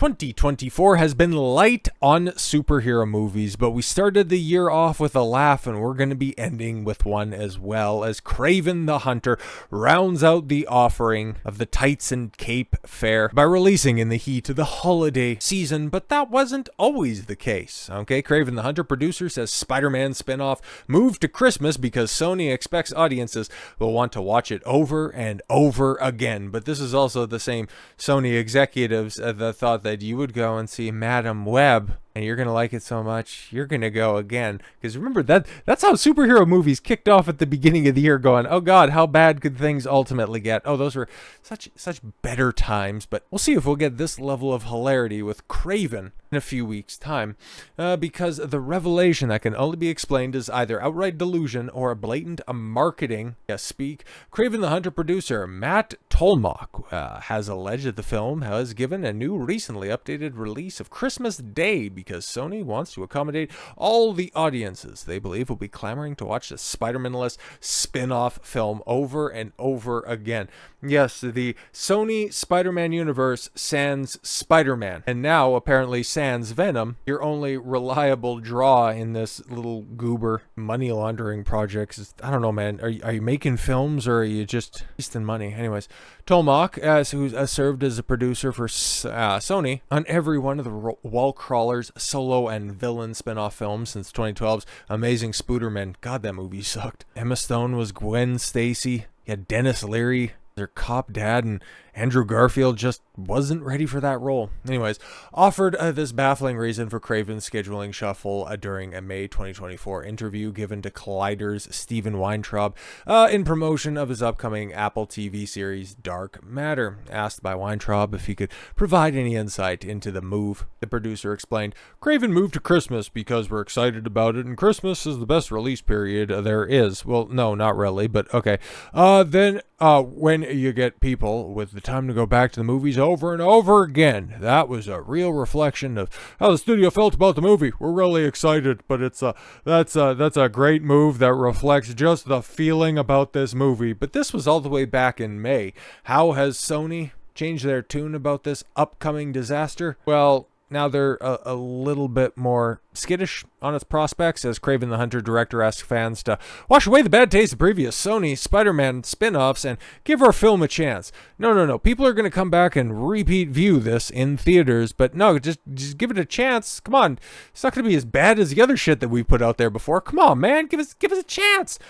2024 has been light on superhero movies, but we started the year off with a laugh, and we're going to be ending with one as well, as Kraven the Hunter rounds out the offering of the tights and cape fare by releasing in the heat of the holiday season. But that wasn't always the case. Okay, Kraven the Hunter producer says Spider-Man spinoff moved to Christmas because Sony expects audiences will want to watch it over and over again. But this is also the same Sony executives that thought that you would go and see Madam Web and you're going to like it so much, you're going to go again. Because remember, that's how superhero movies kicked off at the beginning of the year, going, oh God, how bad could things ultimately get? Oh, those were such better times. But we'll see if we'll get this level of hilarity with Kraven in a few weeks' time. Because the revelation that can only be explained as either outright delusion or a blatant marketing speak. Kraven the Hunter producer Matt Tolmach has alleged that the film has given a new recently updated release of Christmas Day because Sony wants to accommodate all the audiences they believe will be clamoring to watch the Spider-Man-less spin-off film over and over again. Yes, the Sony Spider-Man universe sans Spider-Man, and now apparently sans Venom, your only reliable draw in this little goober money laundering projects. I don't know, man. Are you making films or are you just wasting money? Anyways, Tolmach, who served as a producer for Sony on every one of the wall crawlers, solo and villain spin-off films since 2012's Amazing Spider-Man. God, that movie sucked. Emma Stone was Gwen Stacy. You had Dennis Leary, their cop dad, and Andrew Garfield just wasn't ready for that role. Anyways, offered this baffling reason for Kraven's scheduling shuffle during a May 2024 interview given to Collider's Steven Weintraub in promotion of his upcoming Apple TV series Dark Matter. Asked by Weintraub if he could provide any insight into the move, the producer explained, Kraven moved to Christmas because we're excited about it, and Christmas is the best release period there is. Well, no, not really, but okay. Then when you get people with the time to go back to the movies over and over again, that was a real reflection of how the studio felt about the movie. We're really excited, but that's a great move that reflects just the feeling about this movie. But this was all the way back in May. How has Sony changed their tune about this upcoming disaster? Well, now they're a little bit more skittish on its prospects, as Kraven the Hunter director asks fans to wash away the bad taste of previous Sony Spider-Man spin-offs and give our film a chance. No. People are going to come back and repeat view this in theaters, but no, just give it a chance. Come on. It's not going to be as bad as the other shit that we put out there before. Come on, man. Give us a chance.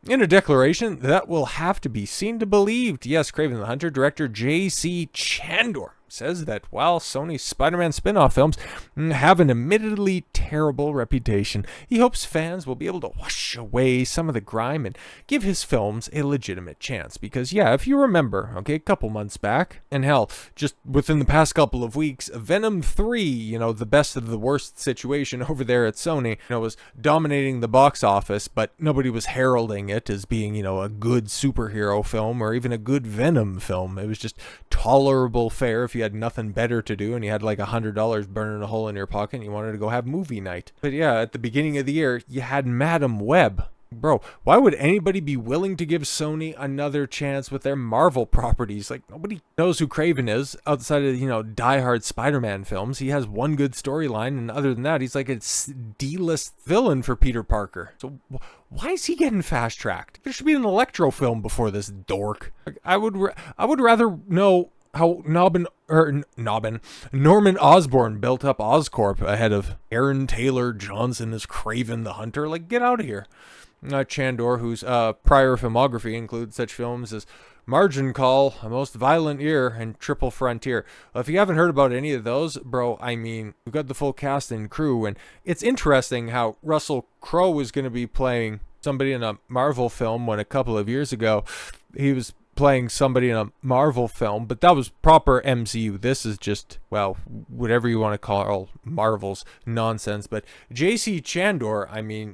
In a declaration that will have to be seen to believed, yes, Kraven the Hunter director J.C. Chandor says that while Sony's Spider-Man spin-off films have an admittedly terrible reputation, he hopes fans will be able to wash away some of the grime and give his films a legitimate chance. Because, yeah, if you remember, okay, a couple months back, and hell, just within the past couple of weeks, Venom 3, the best of the worst situation over there at Sony, was dominating the box office, but nobody was heralding it as being, a good superhero film or even a good Venom film. It was just tolerable fare if you had nothing better to do and you had like $100 burning a hole in your pocket and you wanted to go have movie night. But yeah, at the beginning of the year, you had Madam Web. Bro, why would anybody be willing to give Sony another chance with their Marvel properties? Like, nobody knows who Kraven is outside of, diehard Spider-Man films. He has one good storyline, and other than that, he's like a D-list villain for Peter Parker. So why is he getting fast-tracked? There should be an Electro film before this dork. Like, I would rather know how Norman Osborn built up Oscorp ahead of Aaron Taylor Johnson as Kraven the Hunter. Like, get out of here. Chandor, whose prior filmography includes such films as Margin Call, A Most Violent Year, and Triple Frontier. If you haven't heard about any of those, bro, we've got the full cast and crew, and it's interesting how Russell Crowe was going to be playing somebody in a Marvel film when a couple of years ago he was playing somebody in a Marvel film, but that was proper MCU. This is just, well, whatever you want to call Marvel's nonsense. But J.C. Chandor,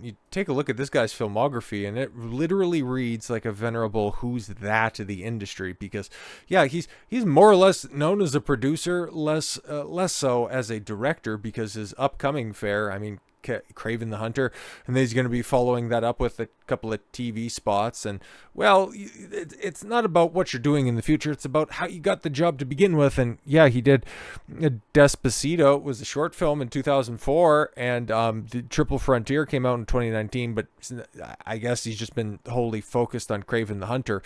you take a look at this guy's filmography, and it literally reads like a venerable who's that to the industry. Because, yeah, he's more or less known as a producer, less so as a director, because his upcoming fare, Kraven the Hunter, and then he's going to be following that up with a couple of TV spots. And well, it's not about what you're doing in the future, it's about how you got the job to begin with. And yeah, he did Despacito. It was a short film in 2004, and the Triple Frontier came out in 2019, but I guess he's just been wholly focused on Kraven the Hunter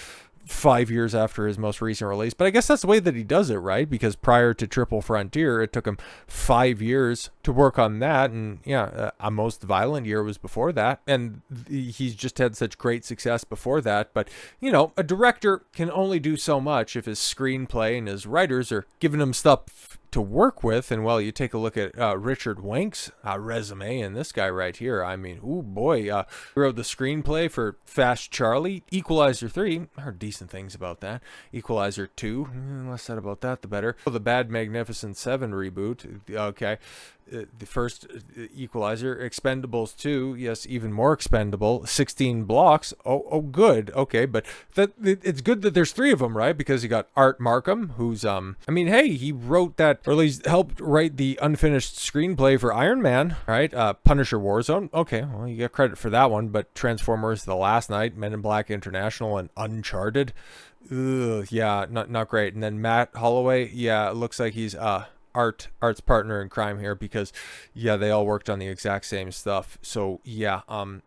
5 years after his most recent release. But I guess that's the way that he does it, right? Because prior to Triple Frontier, it took him 5 years to work on that. And yeah, A Most Violent Year was before that. And he's just had such great success before that. But, you know, a director can only do so much if his screenplay and his writers are giving him stuff to work with. And well, you take a look at Richard Wank's resume, and this guy right here, I mean, oh boy, he wrote the screenplay for Fast Charlie, Equalizer 3, I heard decent things about that, Equalizer 2, less said about that the better, the Bad Magnificent 7 reboot, okay, the first Equalizer, Expendables 2, yes, even more expendable, 16 blocks, oh good, okay, but it's good that there's 3 of them, right? Because you got Art Markham, who's, I mean, hey, he wrote that, or at least helped write the unfinished screenplay for Iron Man, right? Punisher Warzone, okay, well, you get credit for that one, but Transformers The Last Night, Men in Black International, and Uncharted, yeah, not great. And then Matt Holloway, yeah, it looks like he's, Art's partner in crime here, because yeah, they all worked on the exact same stuff. So yeah,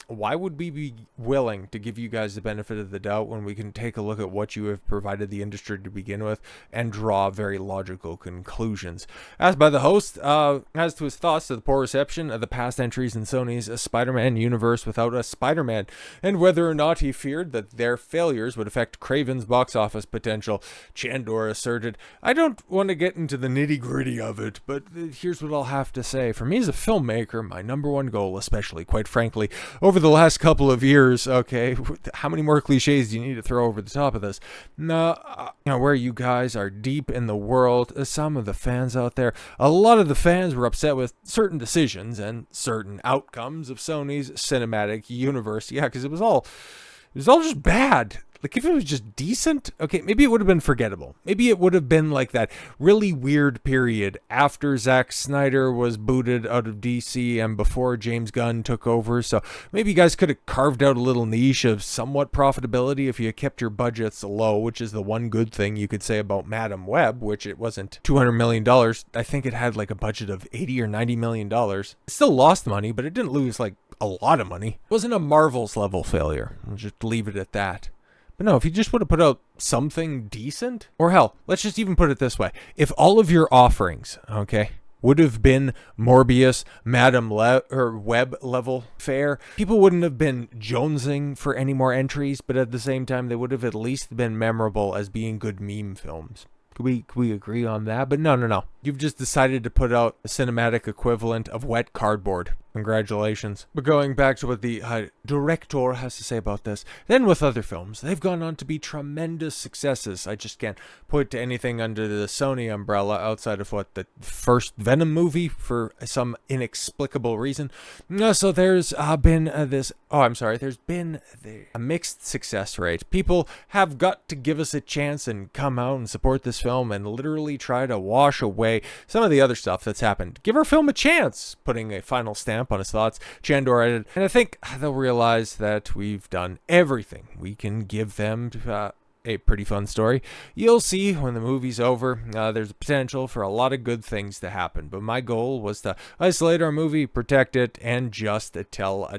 why would we be willing to give you guys the benefit of the doubt when we can take a look at what you have provided the industry to begin with and draw very logical conclusions? Asked by the host as to his thoughts of the poor reception of the past entries in Sony's Spider-Man universe without a Spider-Man, and whether or not he feared that their failures would affect Kraven's box office potential. Chandor asserted, "I don't want to get into the nitty-gritty of it, but here's what I'll have to say. For me as a filmmaker, my number one goal, especially, quite frankly, over the last couple of years, okay, how many more cliches do you need to throw over the top of this? Where you guys are deep in the world, some of the fans out there, a lot of the fans were upset with certain decisions and certain outcomes of Sony's cinematic universe. Yeah, because it was all just bad. Like, if it was just decent, okay, maybe it would have been forgettable. Maybe it would have been like that really weird period after Zack Snyder was booted out of DC and before James Gunn took over. So maybe you guys could have carved out a little niche of somewhat profitability if you kept your budgets low, which is the one good thing you could say about Madam Web, which it wasn't $200 million. I think it had like a budget of $80 or $90 million. It still lost money, but it didn't lose like a lot of money. It wasn't a Marvel's level failure. I'll just leave it at that. But no, if you just would have put out something decent, or hell, let's just even put it this way. If all of your offerings, okay, would have been Morbius, Madam Web level fare, people wouldn't have been jonesing for any more entries, but at the same time, they would have at least been memorable as being good meme films. Could we agree on that? But no. You've just decided to put out a cinematic equivalent of wet cardboard. Congratulations. But going back to what the director has to say about this, then with other films, they've gone on to be tremendous successes. I just can't point to anything under the Sony umbrella outside of what, the first Venom movie for some inexplicable reason. So there's been there's been a mixed success rate. People have got to give us a chance and come out and support this film and literally try to wash away some of the other stuff that's happened. Give our film a chance, putting a final stamp on his thoughts. Chandor added, and I think they'll realize that we've done everything we can give them a pretty fun story. You'll see when the movie's over, there's a potential for a lot of good things to happen, but my goal was to isolate our movie, protect it, and just tell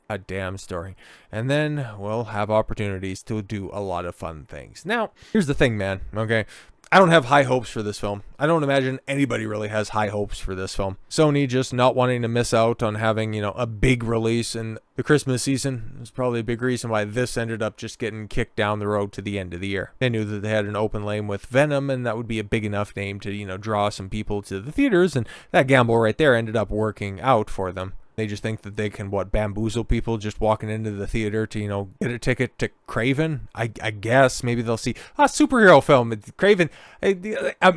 a damn story. And then we'll have opportunities to do a lot of fun things. Now, here's the thing, man, okay? I don't have high hopes for this film. I don't imagine anybody really has high hopes for this film. Sony just not wanting to miss out on having, a big release in the Christmas season is probably a big reason why this ended up just getting kicked down the road to the end of the year. They knew that they had an open lane with Venom, and that would be a big enough name to, draw some people to the theaters, and that gamble right there ended up working out for them. They just think that they can, bamboozle people just walking into the theater to, get a ticket to Kraven? I guess. Maybe they'll see a superhero film. Kraven,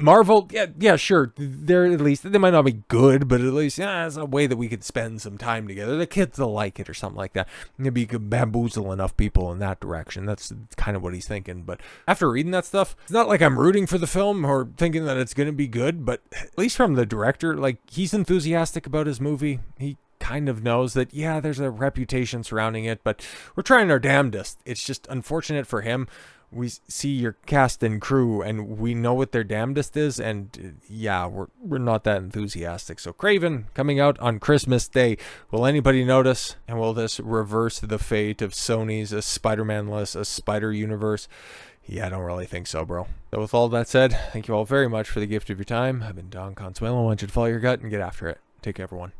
Marvel, yeah, sure. They're at least, they might not be good, but at least, it's a way that we could spend some time together. The kids will like it or something like that. Maybe you could bamboozle enough people in that direction. That's kind of what he's thinking. But after reading that stuff, it's not like I'm rooting for the film or thinking that it's going to be good, but at least from the director, he's enthusiastic about his movie. He kind of knows that, yeah, there's a reputation surrounding it, but we're trying our damnedest. It's just unfortunate for him. We see your cast and crew, and we know what their damnedest is, and yeah, we're not that enthusiastic. So Kraven coming out on Christmas Day. Will anybody notice? And will this reverse the fate of Sony's a Spider-Man-less, a Spider Universe? Yeah, I don't really think so, bro. So with all that said, thank you all very much for the gift of your time. I've been Don Consuelo. I want you to follow your gut and get after it. Take care, everyone.